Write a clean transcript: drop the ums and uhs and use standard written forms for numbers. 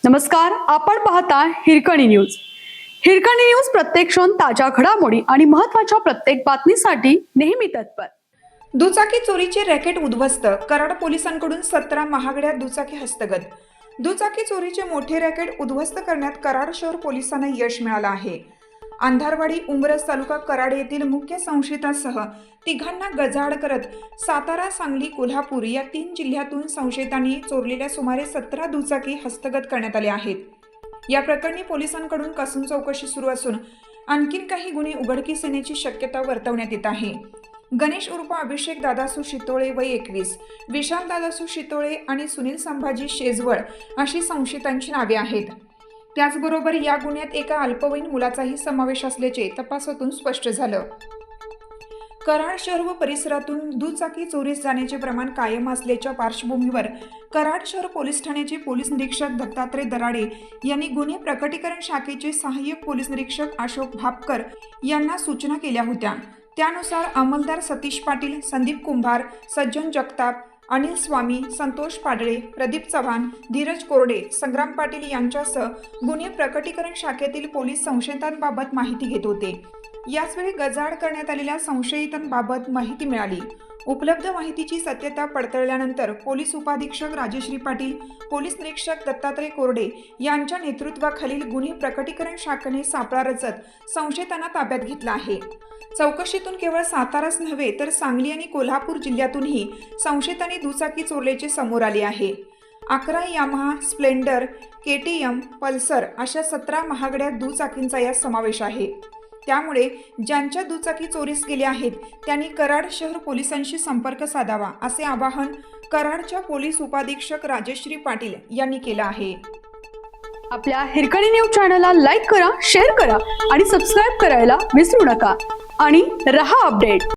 नमस्कार, आपण पाहता हिरकणी न्यूज. हिरकणी न्यूज प्रत्येक क्षण ताज्या घडामोडी आणि महत्त्वाच्या प्रत्येक बातमीसाठी नेहमी तत्पर. दुचाकी चोरीचे रॅकेट उद्ध्वस्त. कराड पोलिसांकडून 17 महागड्या दुचाकी हस्तगत. दुचाकी चोरीचे मोठे रॅकेट उद्ध्वस्त करण्यात कराड शहर पोलिसांना यश मिळालं आहे. अंधारवाडी उंबरस तालुका कराड येथील मुख्य संशयितासह तिघांना गजाआड करत सातारा, सांगली, कोल्हापूर या 3 जिल्ह्यातून संशयितांनी चोरलेल्या सुमारे 17 दुचाकी हस्तगत करण्यात आल्या आहेत. या प्रकरणी पोलिसांकडून कसून चौकशी सुरू असून आणखीन काही गुन्हे उघडकीस येण्याची शक्यता वर्तवण्यात येत आहे. गणेश उर्फ अभिषेक दादासू शितोळे वय 21, विशाल दादासू शितोळे आणि सुनील संभाजी शेजवळ अशी संशयितांची नावे आहेत. त्याचबरोबर या गुन्ह्यात एका अल्पवयीन मुलाचाही समावेश असल्याचे तपासातून स्पष्ट झालं. कराड शहर व परिसरातून दुचाकी चोरीस जाण्याचे प्रमाण कायम असल्याच्या पार्श्वभूमीवर कराड शहर पोलीस ठाण्याचे पोलीस निरीक्षक दत्तात्रय दराडे यांनी गुन्हे प्रकटीकरण शाखेचे सहाय्यक पोलीस निरीक्षक अशोक भापकर यांना सूचना केल्या होत्या. त्यानुसार अंमलदार सतीश पाटील, संदीप कुंभार, सज्जन जगताप, अनिल स्वामी, संतोष पाडळे, प्रदीप चव्हाण, धीरज कोरडे, संग्राम पाटील यांच्यासह गुन्हे प्रकटीकरण शाखेतील पोलीस संशयितांबाबत माहिती घेत होते. याचवेळी गजाआड करण्यात आलेल्या संशयितांबाबत माहिती मिळाली. उपलब्ध माहितीची सत्यता पडताळल्यानंतर पोलीस उपाधीक्षक राजश्री पाटील, पोलीस निरीक्षक दत्तात्रय कोरडे यांच्या नेतृत्वाखालील गुन्हे प्रकटीकरण शाखेने सापळा रचत संशयितांना ताब्यात घेतला आहे. चौकशीतून केवळ साताराच नव्हे तर सांगली आणि कोल्हापूर जिल्ह्यातूनही संशयितांनी दुचाकी चोरल्याचे समोर आले आहे. 11 यामाहा, स्प्लेंडर, KTM, पल्सर अशा 17 महागड्या दुचाकींचा यात समावेश आहे. त्यामुळे ज्यांच्या दुचाकी चोरीस गेल्या आहेत त्यांनी कराड शहर पोलिसांशी संपर्क साधावा असे आवाहन कराडच्या पोलीस उपाधीक्षक राजश्री पाटील यांनी केलं आहे. आपल्या हिरकणी न्यूज चॅनलला लाईक करा, शेअर करा आणि सबस्क्राईब करायला विसरू नका आणि रहा अपडेट.